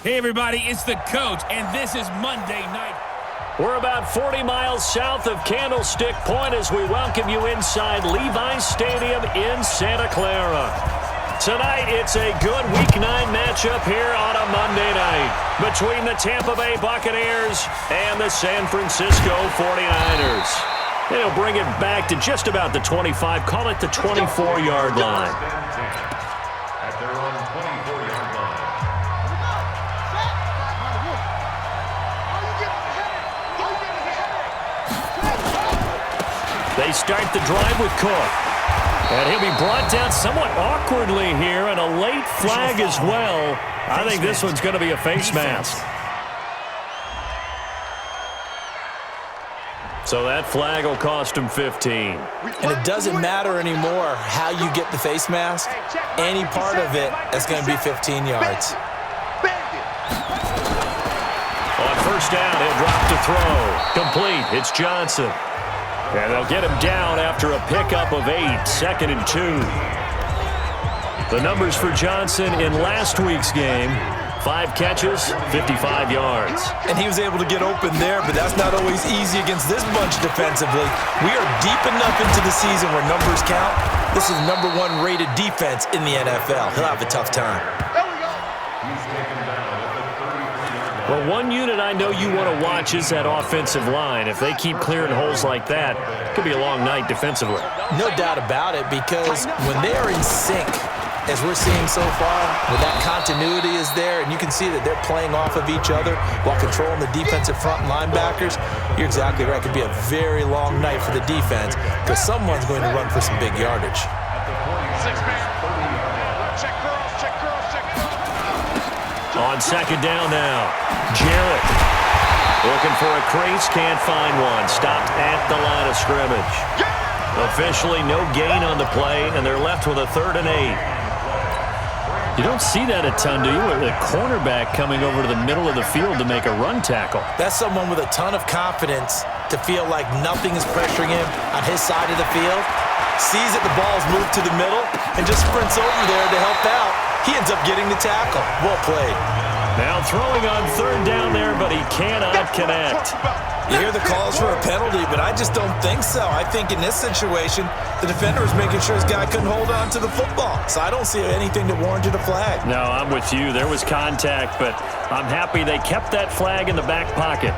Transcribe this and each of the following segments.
Hey, everybody, it's the coach, and this is Monday Night. We're about 40 miles south of Candlestick Point as we welcome you inside Levi's Stadium in Santa Clara. Tonight, it's a good Week 9 matchup here on a Monday night between the Tampa Bay Buccaneers and the San Francisco 49ers. They'll bring it back to just about the 25, call it the 24-yard line. They start the drive with Cook. And he'll be brought down somewhat awkwardly here, and a late flag as well. I think this one's going to be a face mask. So that flag will cost him 15. And it doesn't matter anymore how you get the face mask. Any part of it is going to be 15 yards. On first down, he'll drop to throw. Complete. It's Johnson. And they'll get him down after a pickup of 8, 2nd and 2. The numbers for Johnson in last week's game, 5 catches, 55 yards. And he was able to get open there, but that's not always easy against this bunch defensively. We are deep enough into the season where numbers count. This is number 1 rated defense in the NFL. He'll have a tough time. Well, one unit I know you want to watch is that offensive line. If they keep clearing holes like that, it could be a long night defensively. No doubt about it, because when they are in sync, as we're seeing so far, when that continuity is there, and you can see that they're playing off of each other while controlling the defensive front linebackers, you're exactly right. It could be a very long night for the defense because someone's going to run for some big yardage. On second down now, Jarrett looking for a crease, can't find one. Stopped at the line of scrimmage. Officially no gain on the play, and they're left with a 3rd and 8. You don't see that a ton, do you? A cornerback coming over to the middle of the field to make a run tackle. That's someone with a ton of confidence to feel like nothing is pressuring him on his side of the field. Sees that the ball's moved to the middle and just sprints over there to help out. He ends up getting the tackle. Well played. Now throwing on 3rd down there, but he cannot connect. You hear the calls for a penalty, but I just don't think so. I think in this situation, the defender was making sure his guy couldn't hold on to the football. So I don't see anything that warranted a flag. No, I'm with you. There was contact, but I'm happy they kept that flag in the back pocket.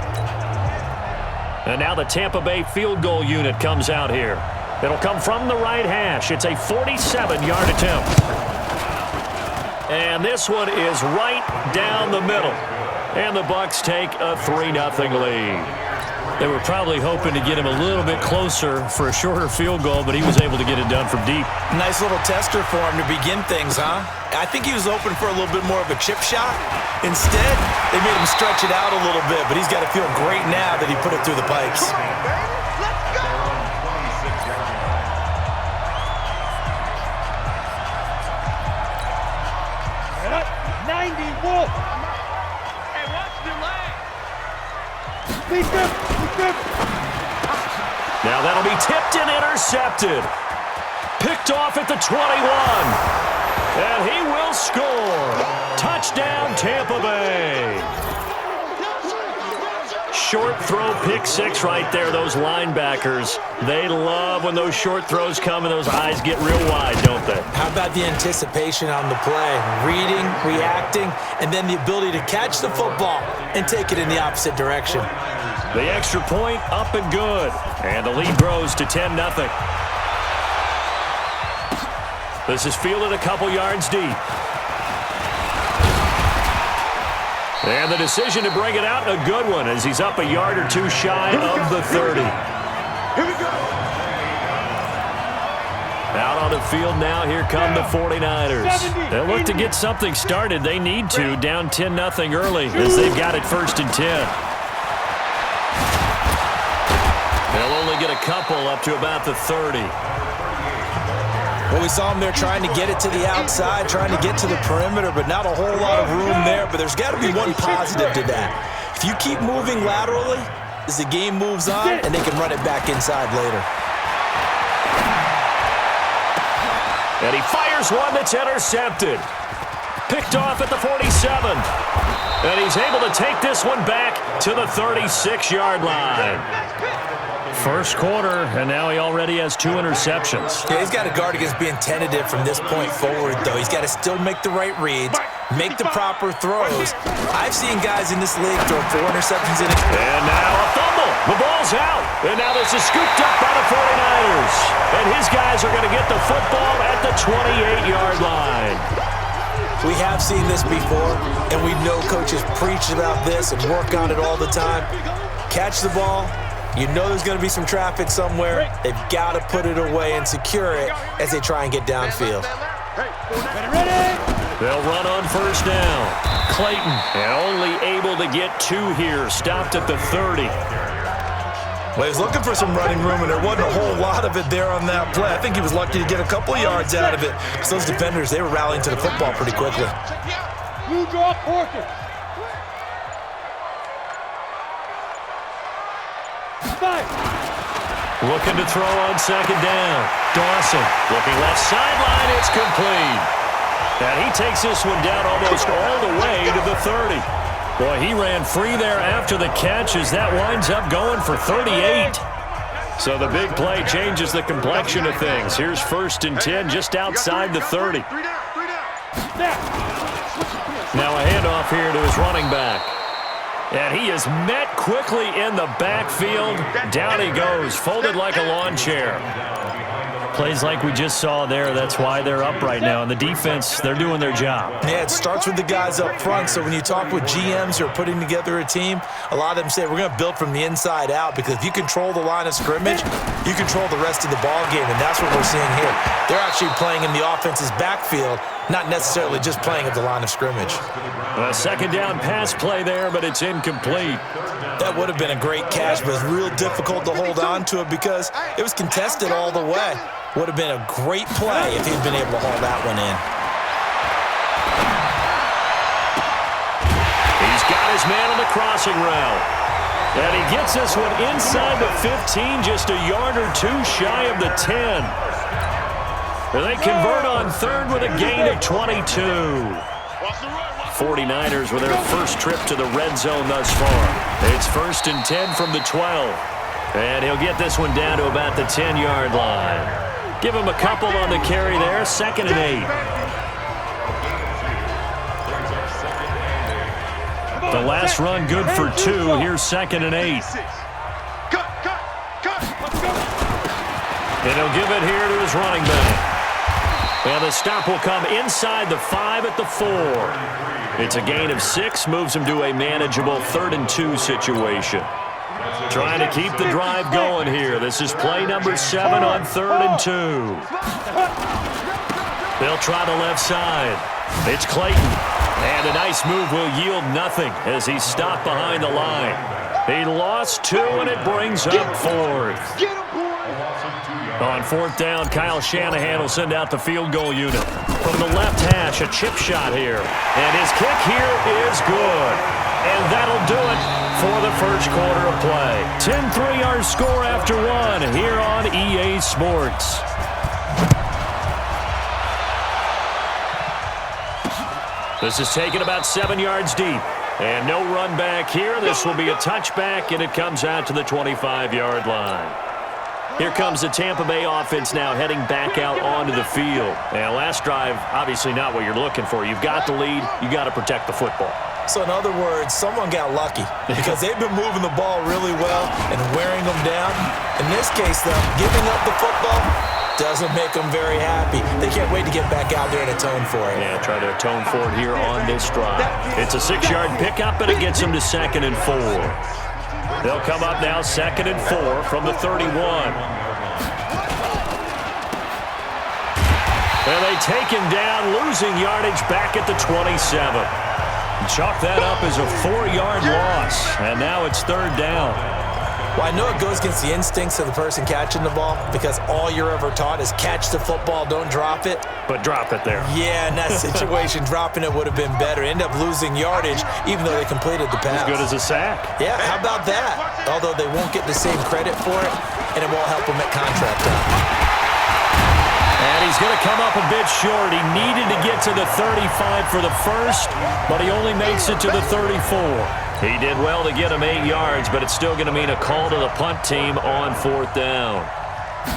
And now the Tampa Bay field goal unit comes out here. It'll come from the right hash. It's a 47-yard attempt. And this one is right down the middle. And the Bucs take a 3-0 lead. They were probably hoping to get him a little bit closer for a shorter field goal, but he was able to get it done from deep. Nice little tester for him to begin things, huh? I think he was hoping for a little bit more of a chip shot. Instead, they made him stretch it out a little bit, but he's got to feel great now that he put it through the pipes. Now that'll be tipped and intercepted. Picked off at the 21. And he will score. Touchdown, Tampa Bay. Short throw, pick 6 right there. Those linebackers, they love when those short throws come and those eyes get real wide, don't they? How about the anticipation on the play? Reading, reacting, and then the ability to catch the football and take it in the opposite direction. The extra point up and good. And the lead grows to 10-0. This is fielded a couple yards deep. And the decision to bring it out, a good one, as he's up a yard or 2 shy of the 30. Here we go. Out on the field now, here come the 49ers. They'll look to get something started. They need to, down 10-0 early, as they've got it 1st and 10. They'll only get a couple up to about the 30. Well, we saw him there trying to get it to the outside, trying to get to the perimeter, but not a whole lot of room there. But there's got to be one positive to that. If you keep moving laterally, as the game moves on, and they can run it back inside later. And he fires one that's intercepted. Picked off at the 47. And he's able to take this one back to the 36-yard line. First quarter, and now he already has 2 interceptions. Yeah, he's got to guard against being tentative from this point forward, though. He's got to still make the right reads, make the proper throws. I've seen guys in this league throw 4 interceptions in it. And now a fumble. The ball's out. And now this is scooped up by the 49ers. And his guys are going to get the football at the 28-yard line. We have seen this before, and we know coaches preach about this and work on it all the time. Catch the ball. You know there's going to be some traffic somewhere. They've got to put it away and secure it as they try and get downfield. They'll run on first down. Clayton, and only able to get 2 here. Stopped at the 30. Well, he was looking for some running room, and there wasn't a whole lot of it there on that play. I think he was lucky to get a couple of yards out of it. Because those defenders, they were rallying to the football pretty quickly. Looking to throw on second down. Dawson looking left sideline. It's complete. And he takes this one down almost all the way to the 30. Boy, he ran free there after the catch as that winds up going for 38. So the big play changes the complexion of things. Here's 1st and 10 just outside the 30. Now a handoff here to his running back. And he is met quickly in the backfield. Down he goes, folded like a lawn chair. Plays like we just saw there. That's why they're up right now. And the defense, they're doing their job. Yeah, it starts with the guys up front. So when you talk with GMs who are putting together a team, a lot of them say we're going to build from the inside out, because if you control the line of scrimmage, you control the rest of the ball game, and that's what we're seeing here. They're actually playing in the offense's backfield, not necessarily just playing at the line of scrimmage. A second down pass play there, but it's incomplete. That would have been a great catch, but it's real difficult to hold on to it because it was contested all the way. Would have been a great play if he'd been able to haul that one in. He's got his man on the crossing route. And he gets this one inside the 15, just a yard or 2 shy of the 10. And they convert on 3rd with a gain of 22. 49ers with their first trip to the red zone thus far. It's 1st and 10 from the 12. And he'll get this one down to about the 10-yard line. Give him a couple on the carry there. 2nd and 8. The last run good for 2. Here's 2nd and 8. And he'll give it here to his running back. And the stop will come inside the 5 at the 4. It's a gain of 6, moves him to a manageable 3rd and 2 situation. Trying to keep the drive going here. This is play number 7 on 3rd and 2. They'll try the left side. It's Clayton. And a nice move will yield nothing as he's stopped behind the line. He lost 2, and it brings up 4th. On 4th down, Kyle Shanahan will send out the field goal unit. From the left hash, a chip shot here. And his kick here is good. And that'll do it for the first quarter of play. 10-3 our score after 1 here on EA Sports. This is taken about 7 yards deep. And no run back here. This will be a touchback, and it comes out to the 25-yard line. Here comes the Tampa Bay offense now heading back out onto the field. And last drive, obviously not what you're looking for. You've got the lead. You got to protect the football. So in other words, someone got lucky because they've been moving the ball really well and wearing them down. In this case, though, giving up the football doesn't make them very happy. They can't wait to get back out there and atone for it. Yeah, try to atone for it here on this drive. It's a 6-yard pickup, and it gets them to 2nd and 4. They'll come up now 2nd and 4 from the 31. And they take him down, losing yardage back at the 27. Chalk that up as a 4-yard loss, and now it's 3rd down. Well, I know it goes against the instincts of the person catching the ball because all you're ever taught is catch the football, don't drop it. But drop it there. Yeah, in that situation, dropping it would have been better. End up losing yardage even though they completed the pass. As good as a sack. Yeah, how about that? Although they won't get the same credit for it, and it won't help them at contract time. And he's going to come up a bit short. He needed to get to the 35 for the first, but he only makes it to the 34. He did well to get him 8 yards, but it's still going to mean a call to the punt team on 4th down.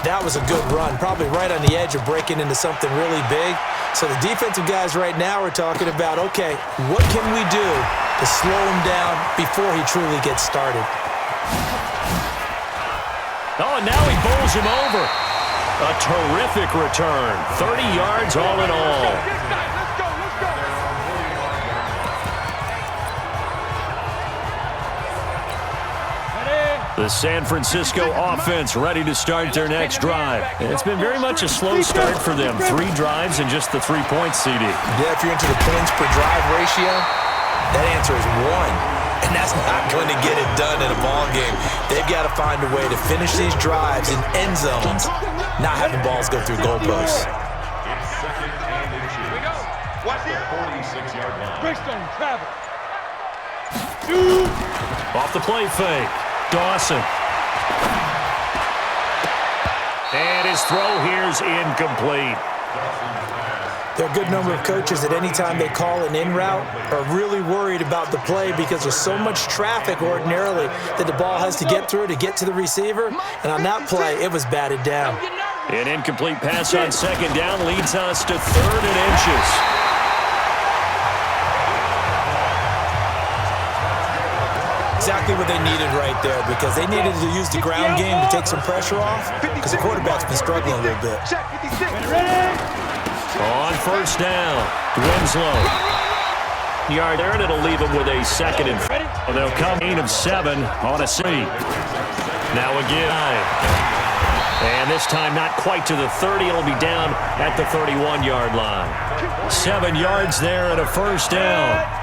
That was a good run, probably right on the edge of breaking into something really big. So the defensive guys right now are talking about, okay, what can we do to slow him down before he truly gets started? Oh, and now he bowls him over. A terrific return. 30 yards all in all. The San Francisco offense ready to start their next drive. It's been very much a slow start for them. 3 drives and just the 3 points, CD. Yeah, if you're into the points per drive ratio, that answer is 1. And that's not going to get it done in a ball game. They've got to find a way to finish these drives in end zones, not having balls go through goalposts. Off the play fake. Dawson. And his throw here's incomplete. There are a good number of coaches that any time they call an in route are really worried about the play because there's so much traffic ordinarily that the ball has to get through to get to the receiver. And on that play, it was batted down. An incomplete pass on 2nd down leads us to 3rd and inches. Exactly what they needed right there because they needed to use the ground game to take some pressure off because the quarterback's been struggling a little bit. On 1st down, Winslow. Yard there, and it'll leave them with a 2nd and 4. They'll come in of 7 on a 3. Now again. And this time not quite to the 30. It'll be down at the 31-yard line. 7 yards there and a 1st down.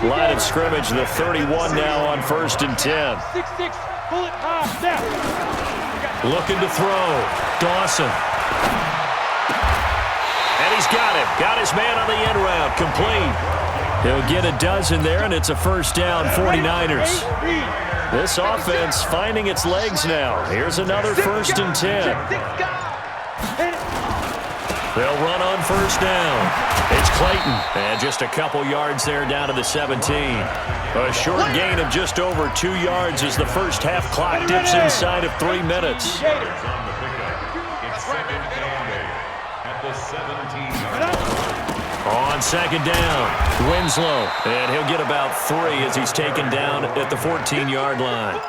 Line of scrimmage, the 31 now on 1st and 10. Looking to throw. Dawson. And he's got him. Got his man on the end route. Complete. He'll get a dozen there, and it's a 1st down, 49ers. This offense finding its legs now. Here's another 1st and 10. They'll run on 1st down. It's Clayton. And just a couple yards there down to the 17. A short gain of just over 2 yards as the first half clock dips inside of 3 minutes. On 2nd down, Winslow. And he'll get about 3 as he's taken down at the 14-yard line.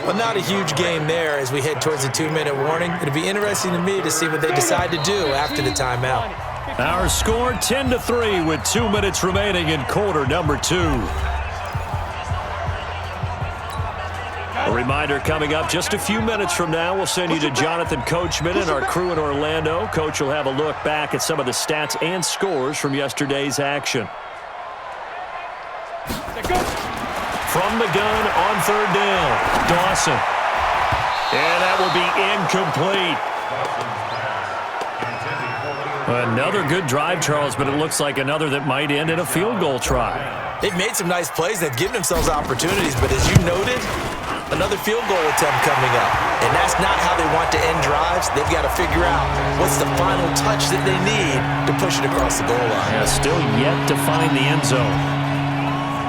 Well, not a huge game there as we head towards the 2-minute warning. It'll be interesting to me to see what they decide to do after the timeout. Our score 10-3 with 2 minutes remaining in quarter number 2. A reminder coming up just a few minutes from now, we'll send you to Jonathan Coachman and our crew in Orlando. Coach will have a look back at some of the stats and scores from yesterday's action. From the gun on 3rd down, Dawson. And that will be incomplete. Another good drive, Charles, but it looks like another that might end in a field goal try. They've made some nice plays. They've given themselves opportunities, but as you noted, another field goal attempt coming up. And that's not how they want to end drives. They've got to figure out what's the final touch that they need to push it across the goal line. Yeah, still yet to find the end zone.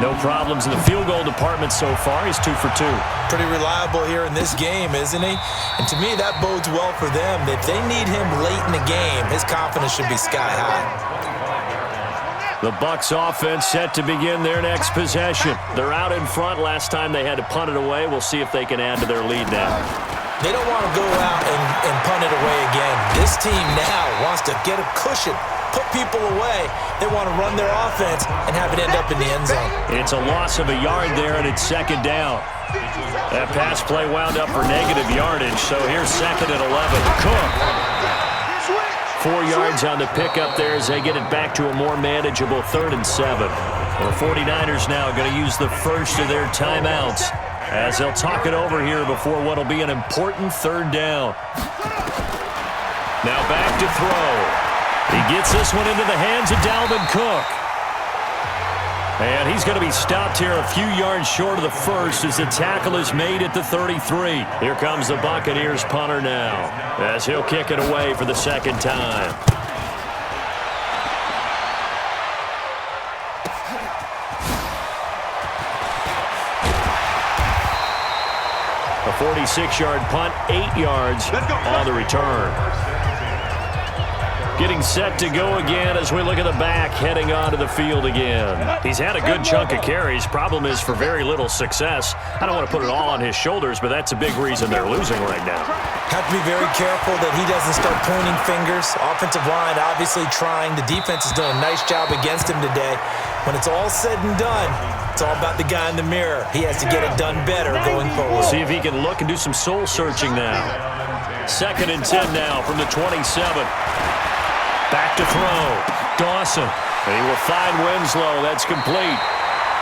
No problems in the field goal department so far. He's 2 for 2. Pretty reliable here in this game, isn't he? And to me, that bodes well for them. If they need him late in the game, his confidence should be sky high. The Bucs offense set to begin their next possession. They're out in front. Last time they had to punt it away. We'll see if they can add to their lead now. They don't want to go out and punt it away again. This team now wants to get a cushion, put people away. They want to run their offense and have it end up in the end zone. It's a loss of a yard there, and it's 2nd down. That pass play wound up for negative yardage, so here's 2nd and 11. Cook. 4 yards on the pickup there as they get it back to a more manageable 3rd and 7. The 49ers now going to use the first of their timeouts as they'll talk it over here before what will be an important 3rd down. Now back to throw. He gets this one into the hands of Dalvin Cook. And he's going to be stopped here a few yards short of the first as the tackle is made at the 33. Here comes the Buccaneers punter now as he'll kick it away for the second time. A 46-yard punt, 8 yards on the return. Getting set to go again as we look at the back heading onto the field again. He's had a good chunk of carries. Problem is for very little success. I don't want to put it all on his shoulders, but that's a big reason they're losing right now. Have to be very careful that he doesn't start pointing fingers. Offensive line obviously trying. The defense is doing a nice job against him today. When it's all said and done, it's all about the guy in the mirror. He has to get it done better going forward. See if he can look and do some soul searching now. 2nd and 10 now from the 27. Back to throw. Dawson. And he will find Winslow. That's complete.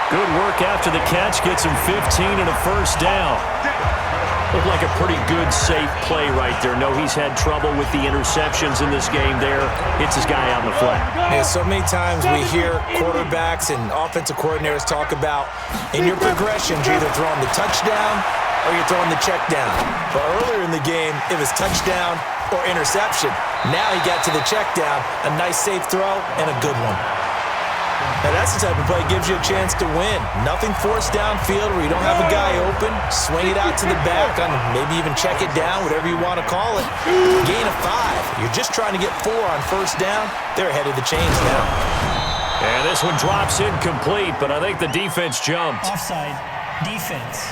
Good work after the catch. Gets him 15 and a first down. Looked like a pretty good, safe play right there. No, he's had trouble with the interceptions in this game there. Hits his guy on the flat. Yeah, so many times we hear quarterbacks and offensive coordinators talk about in your progressions, you're either throwing the touchdown or you're throwing the check down. But earlier in the game, it was touchdown or interception. Now he got to the check down, a nice safe throw, and a good one. Now that's the type of play that gives you a chance to win. Nothing forced downfield where you don't have a guy open. Swing it out to the back, on maybe even check it down, whatever you want to call it. Gain of 5. You're just trying to get 4 on first down. They're ahead of the chains now. And this one drops incomplete, but I think the defense jumped. Offside, defense.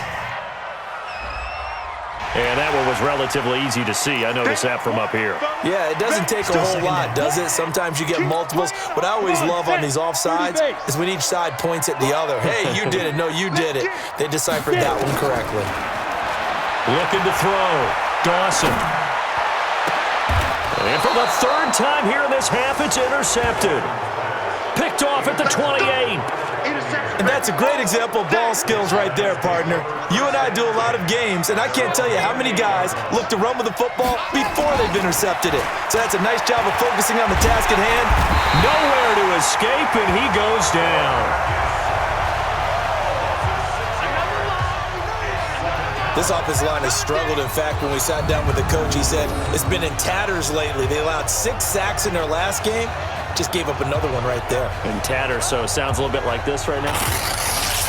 And that one was relatively easy to see. I noticed that from up here. Yeah, it doesn't take a whole lot, does it? Sometimes you get multiples. What I always love on these offsides is when each side points at the other. Hey, you did it. No, you did it. They deciphered that one correctly. Looking to throw. Dawson. And for the 3rd time here in this half, it's intercepted. Picked off at the 28. And that's a great example of ball skills right there, partner. You and I do a lot of games, and I can't tell you how many guys look to run with the football before they've intercepted it. So that's a nice job of focusing on the task at hand. Nowhere to escape, and he goes down. This offensive line has struggled. In fact, when we sat down with the coach, he said it's been in tatters lately. They allowed 6 sacks in their last game. Just gave up another one right there. In tatters, so it sounds a little bit like this right now.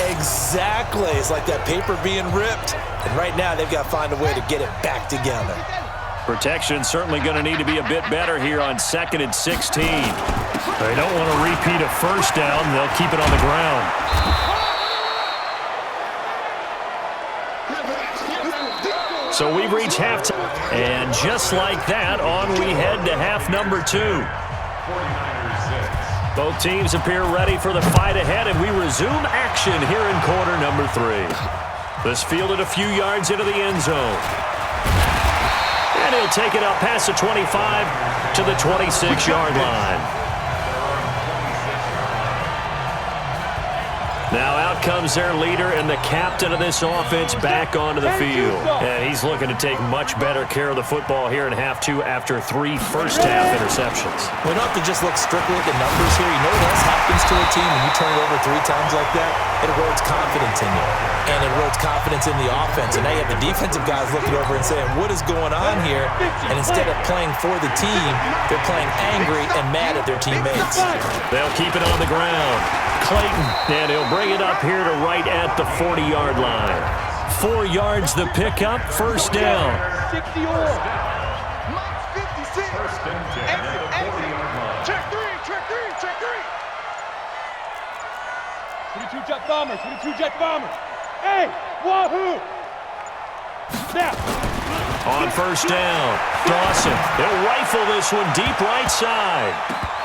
Exactly. It's like that paper being ripped. And right now, they've got to find a way to get it back together. Protection certainly going to need to be a bit better here on 2nd and 16. They don't want to repeat a first down. They'll keep it on the ground. So we reach halftime. And just like that, on we head to half number 2. Both teams appear ready for the fight ahead, and we resume action here in quarter number 3. This fielded a few yards into the end zone. And he'll take it up past the 25 to the 26-yard line. Now out comes their leader and the captain of this offense back onto the field. And he's looking to take much better care of the football here in half 2 after 3 first-half interceptions. We don't have to just look strictly at the numbers here. You know what else happens to a team when you turn it over 3 times like that? It erodes confidence in you. And it erodes confidence in the offense. And now you have the defensive guys looking over and saying, what is going on here? And instead of playing for the team, they're playing angry and mad at their teammates. They'll keep it on the ground. Clayton, and he'll bring it up here to right at the 40-yard line. 4 yards the pickup, first down. 60 or. Mike 56. Exit. Check 3. 22 Jet Bombers. Hey, wahoo! Snap. On first down, Dawson. They'll rifle this one deep right side.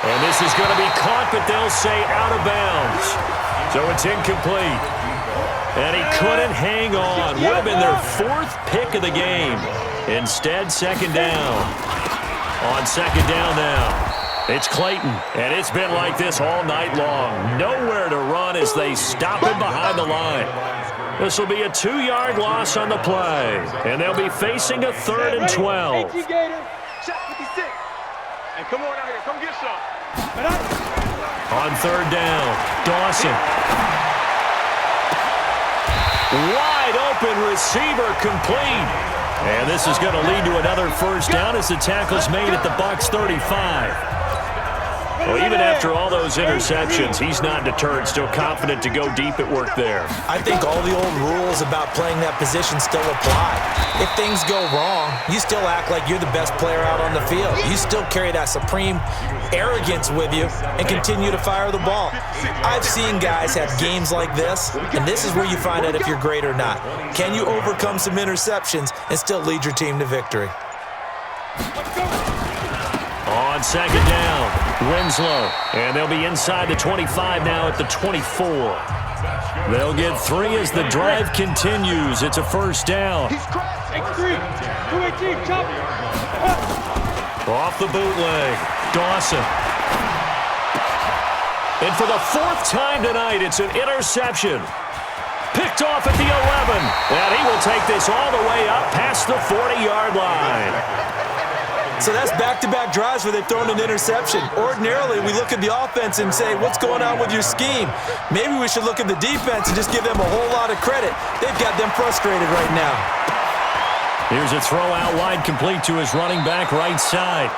And this is going to be caught, but they'll say out of bounds. So it's incomplete. And he couldn't hang on. Would have been their 4th pick of the game. Instead, second down. On second down now, it's Clayton. And it's been like this all night long. Nowhere to run as they stop him behind the line. This will be a 2-yard loss on the play. And they'll be facing a 3rd and 12. Shot 56. And come on out here. Come get some. On third down, Dawson. Wide open receiver complete. And this is going to lead to another first down as the tackle's made at the Bucs 35. Well, even after all those interceptions, he's not deterred, still confident to go deep at work there. I think all the old rules about playing that position still apply. If things go wrong, you still act like you're the best player out on the field. You still carry that supreme arrogance with you and continue to fire the ball. I've seen guys have games like this, and this is where you find out if you're great or not. Can you overcome some interceptions and still lead your team to victory? On second down, Winslow. And they'll be inside the 25 now at the 24. They'll get 3 as the drive continues. It's a first down. X3, 218, chop. Off the bootleg, Dawson. And for the 4th time tonight, it's an interception. Picked off at the 11. And he will take this all the way up past the 40-yard line. So that's back-to-back drives where they've thrown an interception. Ordinarily, we look at the offense and say, what's going on with your scheme? Maybe we should look at the defense and just give them a whole lot of credit. They've got them frustrated right now. Here's a throw out wide complete to his running back right side.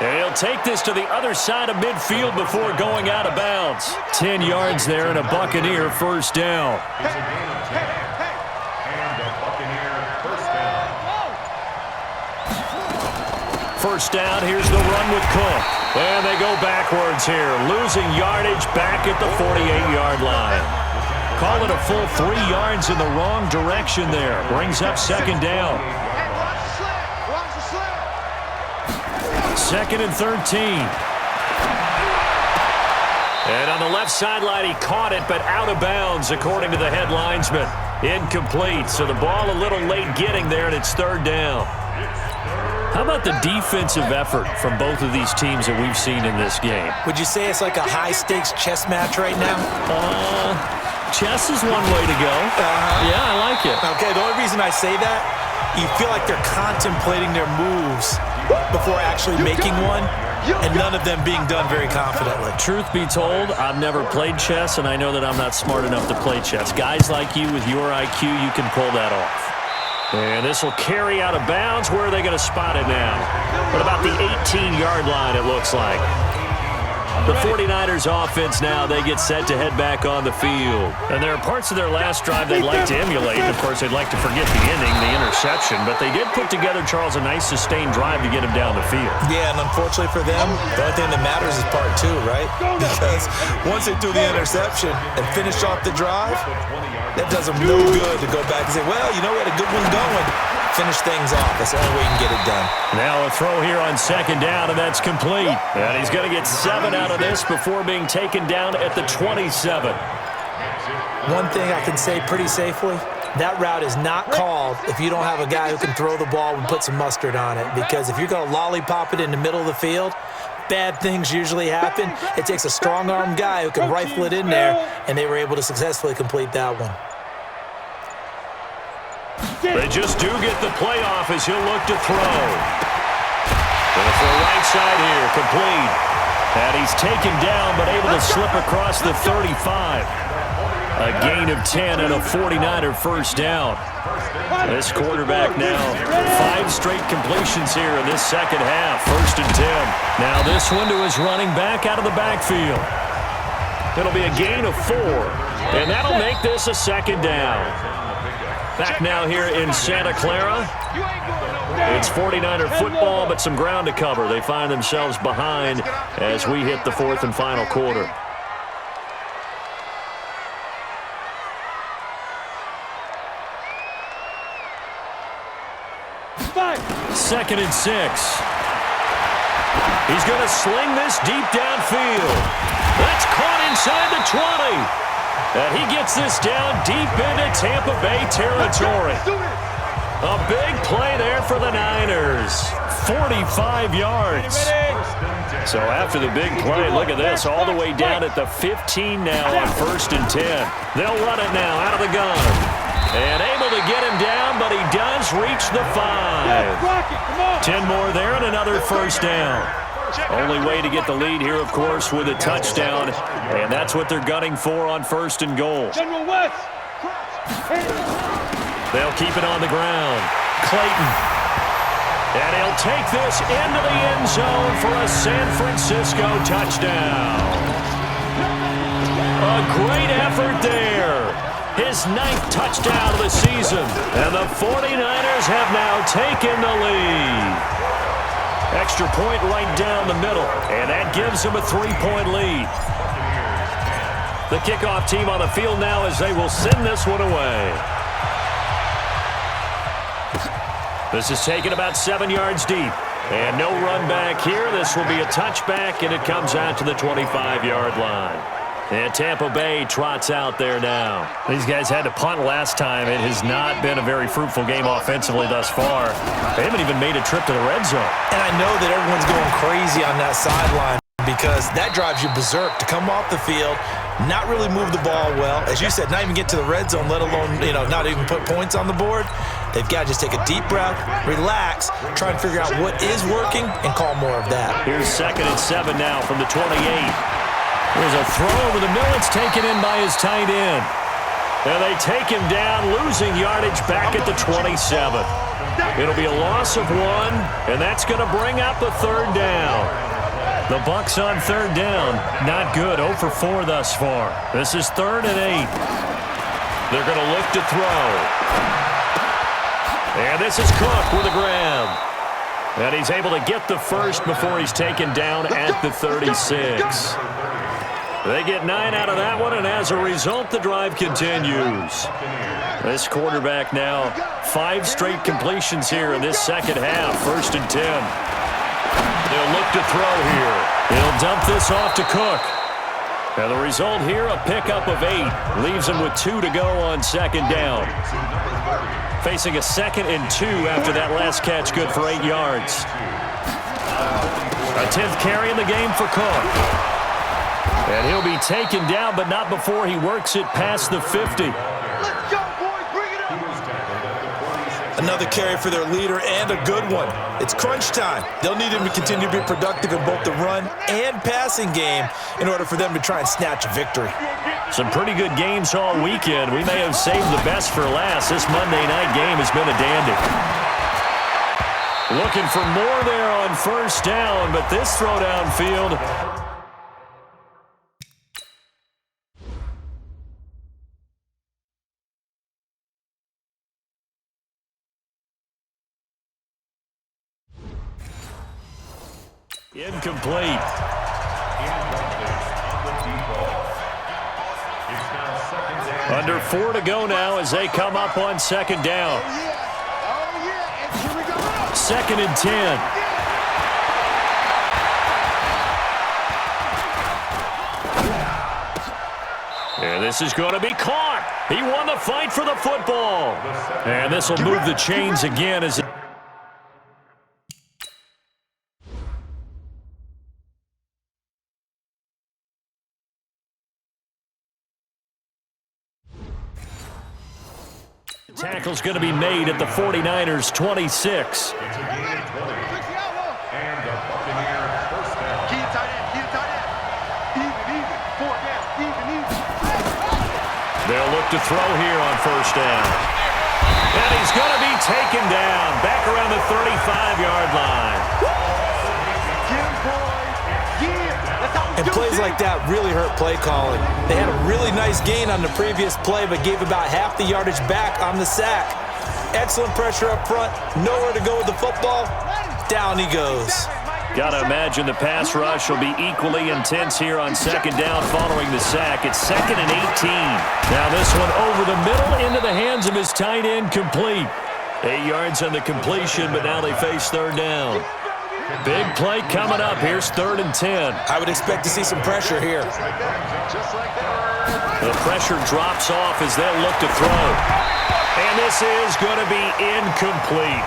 And he'll take this to the other side of midfield before going out of bounds. 10 yards there and a Buccaneer first down. First down, here's the run with Cook. And they go backwards here, losing yardage back at the 48-yard line. Call it a full 3 yards in the wrong direction there. Brings up second down. Second and 13. And on the left sideline, he caught it, but out of bounds, according to the head linesman. Incomplete, so the ball a little late getting there, and it's third down. How about the defensive effort from both of these teams that we've seen in this game? Would you say it's like a high-stakes chess match right now? Chess is one way to go. Yeah, I like it. Okay, the only reason I say that, you feel like they're contemplating their moves before actually making one, and none of them being done very confidently. Truth be told, I've never played chess, and I know that I'm not smart enough to play chess. Guys like you with your IQ, you can pull that off. And this will carry out of bounds. Where are they going to spot it now? What about the 18-yard line, it looks like? The 49ers offense now, they get set to head back on the field. And there are parts of their last drive they'd like to emulate. And, of course, they'd like to forget the ending, the interception. But they did put together, Charles, a nice sustained drive to get him down the field. Yeah, and unfortunately for them, the only thing that matters is part 2, right? Because once they threw the interception and finished off the drive, that does them no good to go back and say, well, you know, we had a good one going. Finish things off. That's the only way you can get it done. Now a throw here on second down, and that's complete. And he's going to get 7 out of this before being taken down at the 27. One thing I can say pretty safely, that route is not called if you don't have a guy who can throw the ball and put some mustard on it. Because if you're going to lollipop it in the middle of the field, bad things usually happen. It takes a strong-arm guy who can rifle it in there, and they were able to successfully complete that one. They just do get the playoff as he'll look to throw. And for the right side here, complete. And he's taken down, but able to slip across the 35. A gain of 10 and a 49er first down. This quarterback now, 5 straight completions here in this second half. First and 10. Now this one to his running back out of the backfield. It'll be a gain of 4. And that'll make this a second down. Back now here in Santa Clara. It's 49er football, but some ground to cover. They find themselves behind as we hit the 4th and final quarter. Second and 6. He's going to sling this deep downfield. That's caught inside the 20. And he gets this down deep into Tampa Bay territory. A big play there for the Niners. 45 yards. So after the big play, look at this, all the way down at the 15 now on first and 10. They'll run it now out of the gun. And able to get him down, but he does reach the 5. 10 more there and another first down. Only way to get the lead here, of course, with a touchdown, and that's what they're gunning for on 1st and goal. General West. They'll keep it on the ground. Clayton. And he'll take this into the end zone for a San Francisco touchdown. A great effort there. His 9th touchdown of the season. And the 49ers have now taken the lead. Extra point right down the middle. And that gives them a 3-point lead. The kickoff team on the field now as they will send this one away. This is taken about 7 yards deep. And no run back here. This will be a touchback, and it comes out to the 25-yard line. And Tampa Bay trots out there now. These guys had to punt last time. It has not been a very fruitful game offensively thus far. They haven't even made a trip to the red zone. And I know that everyone's going crazy on that sideline because that drives you berserk to come off the field, not really move the ball well. As you said, not even get to the red zone, let alone, not even put points on the board. They've got to just take a deep breath, relax, try and figure out what is working, and call more of that. Here's 2nd and 7 now from the 28. There's a throw over the middle. It's taken in by his tight end. And they take him down, losing yardage back at the 27. It'll be a loss of 1, and that's going to bring up a 3rd down. The Bucs on 3rd down. Not good. 0 for 4 thus far. This is 3rd and 8. They're going to look to throw. And this is Cook with a grab. And he's able to get the first before he's taken down at the 36. They get 9 out of that one, and as a result, the drive continues. This quarterback now, 5 straight completions here in this second half. 1st and 10. They'll look to throw here. He'll dump this off to Cook. And the result here, a pickup of 8. Leaves him with 2 to go on 2nd down. Facing a 2nd and 2 after that last catch, good for 8 yards. A 10th carry in the game for Cook. And he'll be taken down, but not before he works it past the 50. Let's go, boys. Bring it up. Another carry for their leader, and a good one. It's crunch time. They'll need him to continue to be productive in both the run and passing game in order for them to try and snatch a victory. Some pretty good games all weekend. We may have saved the best for last. This Monday night game has been a dandy. Looking for more there on 1st down, but this throw downfield. Incomplete. Under 4 to go now as they come up on 2nd down. 2nd and 10. And this is going to be caught. He won the fight for the football. And this will move the chains again as tackle's going to be made at the 49ers' 26. They'll look to throw here on 1st down. And he's going to be taken down back around the 35-yard line. And plays like that really hurt play calling. They had a really nice gain on the previous play, but gave about half the yardage back on the sack. Excellent pressure up front. Nowhere to go with the football. Down he goes. Got to imagine the pass rush will be equally intense here on 2nd down following the sack. It's 2nd and 18. Now this one over the middle into the hands of his tight end, complete. 8 yards on the completion, but now they face 3rd down. Big play coming up. Here's 3rd and 10. I would expect to see some pressure here. The pressure drops off as they'll look to throw. And this is going to be incomplete.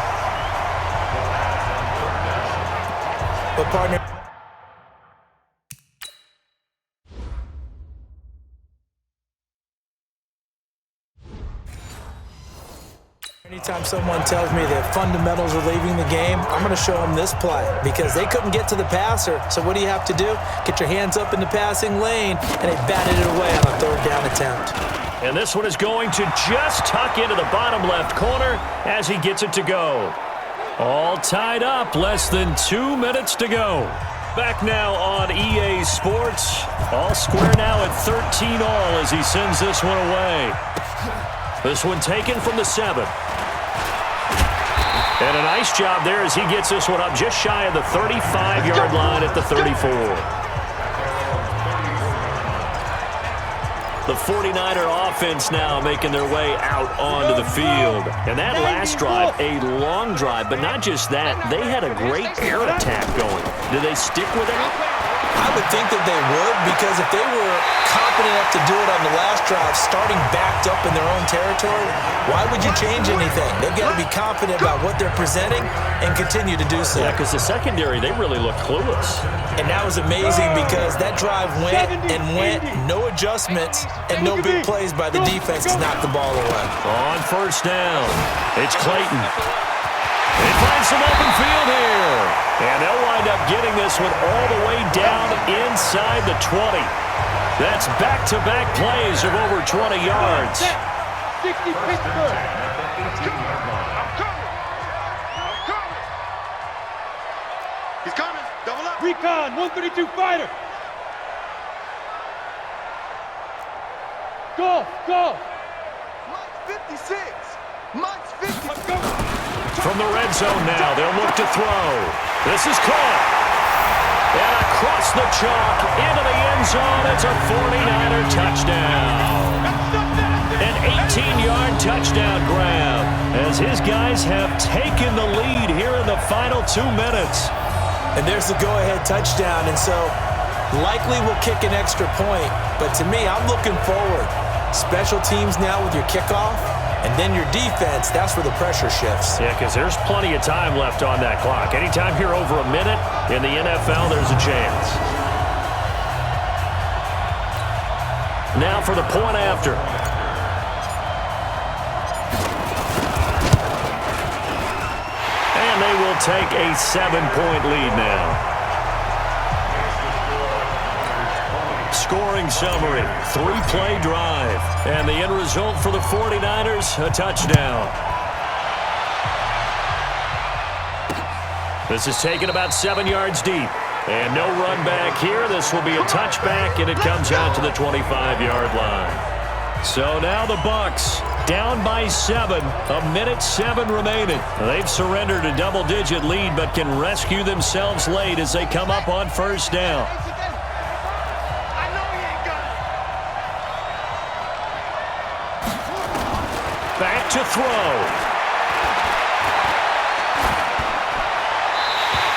But partner, Anytime someone tells me that fundamentals are leaving the game, I'm going to show them this play because they couldn't get to the passer. So what do you have to do? Get your hands up in the passing lane, and they batted it away on a third down attempt. And this one is going to just tuck into the bottom left corner as he gets it to go. All tied up, less than 2 minutes to go. Back now on EA Sports. All square now at 13 all as he sends this one away. This one taken from the 7. And a nice job there as he gets this one up just shy of the 35-yard line at the 34. The 49er offense now making their way out onto the field. And that last drive, a long drive, but not just that. They had a great air attack going. Do they stick with it? I would think that they would, because if they were confident enough to do it on the last drive, starting backed up in their own territory, why would you change anything? They've got to be confident about what they're presenting and continue to do so. Yeah, because the secondary, they really look clueless. And that was amazing because that drive went and went, no adjustments, and no big plays by the defense to knock the ball away. On first down, it's Clayton. He finds some open field here. And they'll wind up getting this one all the way down inside the 20. That's back-to-back plays of over 20 yards. 60 Pittsburgh. I'm coming. He's coming. Double up. Recon, 132 fighter. Go. Mike's 56. Mike's 56. From the red zone now, they'll look to throw. This is caught. And across the chalk, into the end zone, it's a 49er touchdown. An 18-yard touchdown grab as his guys have taken the lead here in the final 2 minutes. And there's the go-ahead touchdown, and so likely will kick an extra point. But to me, I'm looking forward. Special teams now with your kickoff. And then your defense, that's where the pressure shifts. Yeah, because there's plenty of time left on that clock. Anytime you're over a minute in the NFL, there's a chance. Now for the point after. And they will take a 7-point lead now. Scoring summary, 3-play drive. And the end result for the 49ers, a touchdown. This is taken about 7 yards deep. And no run back here. This will be a touchback, and it comes out to the 25-yard line. So now the Bucs down by 7, a minute 7 remaining. They've surrendered a double-digit lead, but can rescue themselves late as they come up on first down. Back to throw.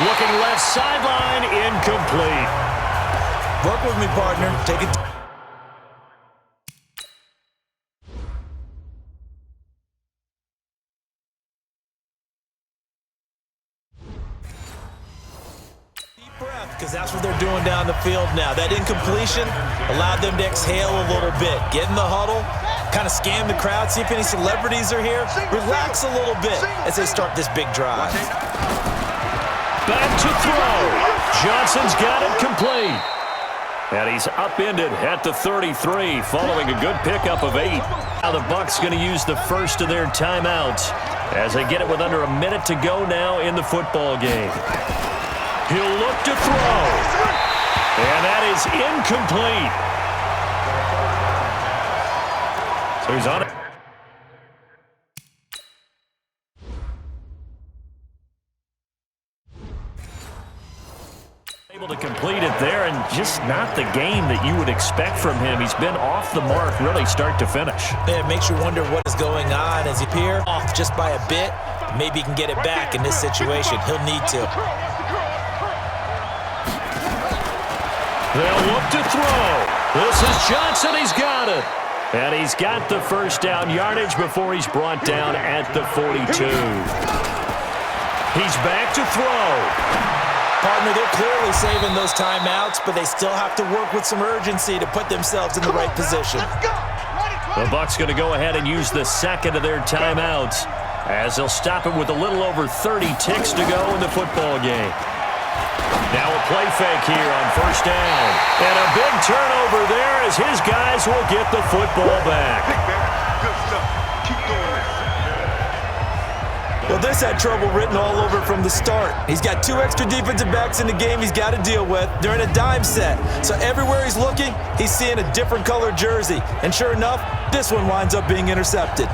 Looking left sideline, incomplete. Work with me, partner. Take it. Deep breath, because that's what they're doing down the field now. That incompletion allowed them to exhale a little bit. Get in the huddle. Kind of scan the crowd, see if any celebrities are here. Relax a little bit as they start this big drive. Back to throw. Johnson's got it complete. And he's upended at the 33 following a good pickup of 8. Now the Bucs going to use the first of their timeouts as they get it with under a minute to go now in the football game. He'll look to throw. And that is incomplete. So he's on it. Able to complete it there, and just not the game that you would expect from him. He's been off the mark really start to finish. Yeah, it makes you wonder what is going on as he appears off just by a bit. Maybe he can get it back in this situation. He'll need to. They'll look to throw. This is Johnson. He's got it. And he's got the first down yardage before he's brought down at the 42. He's back to throw. Partner, they're clearly saving those timeouts, but they still have to work with some urgency to put themselves in the right position. The Bucs going to go ahead and use the second of their timeouts as they'll stop it with a little over 30 ticks to go in the football game. Now a play fake here on first down. And a big turnover there as his guys will get the football back. Good stuff. Keep doing this. Well, this had trouble written all over from the start. He's got 2 extra defensive backs in the game he's got to deal with. They're in a dime set. So everywhere he's looking, he's seeing a different color jersey. And sure enough, this one winds up being intercepted.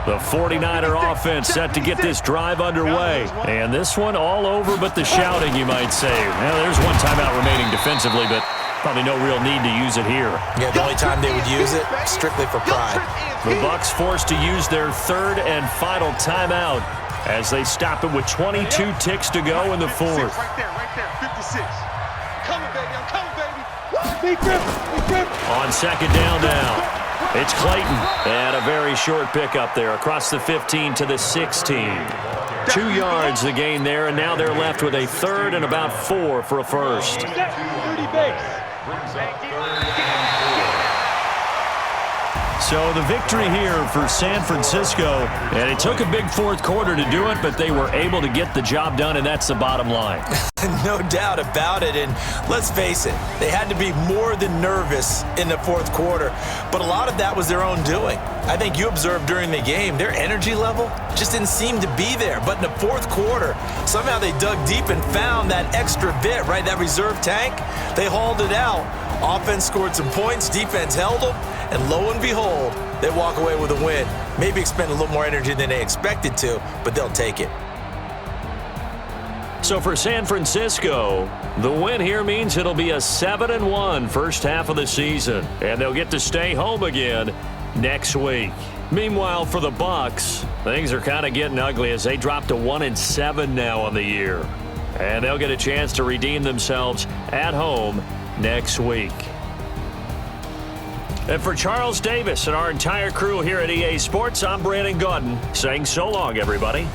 The 49er offense set to get this drive underway. And this one all over but the shouting, you might say. Well, there's one timeout remaining defensively, but probably no real need to use it here. Yeah, the only time they would use it, strictly for pride. The Bucs forced to use their third and final timeout as they stop it with 22 ticks to go in the fourth. Right there, 56. Coming, baby, I'm coming, baby. Big grip, big grip. On second down now, it's Clayton. And a very short pickup there across the 15 to the 16. 2 yards the gain there, and now they're left with a third and about 4 for a first. 30 base. So the victory here for San Francisco, and it took a big fourth quarter to do it, but they were able to get the job done, and that's the bottom line. No doubt about it, and let's face it, they had to be more than nervous in the fourth quarter, but a lot of that was their own doing. I think you observed during the game, their energy level just didn't seem to be there, but in the fourth quarter, somehow they dug deep and found that extra bit, right, that reserve tank. They hauled it out. Offense scored some points, defense held them, and lo and behold, they walk away with a win. Maybe expend a little more energy than they expected to, but they'll take it. So for San Francisco, the win here means it'll be a 7-1 first half of the season, and they'll get to stay home again next week. Meanwhile, for the Bucs, things are kind of getting ugly as they drop to 1-7 now on the year, and they'll get a chance to redeem themselves at home next week. And for Charles Davis and our entire crew here at EA Sports, I'm Brandon Gaudin saying so long, everybody.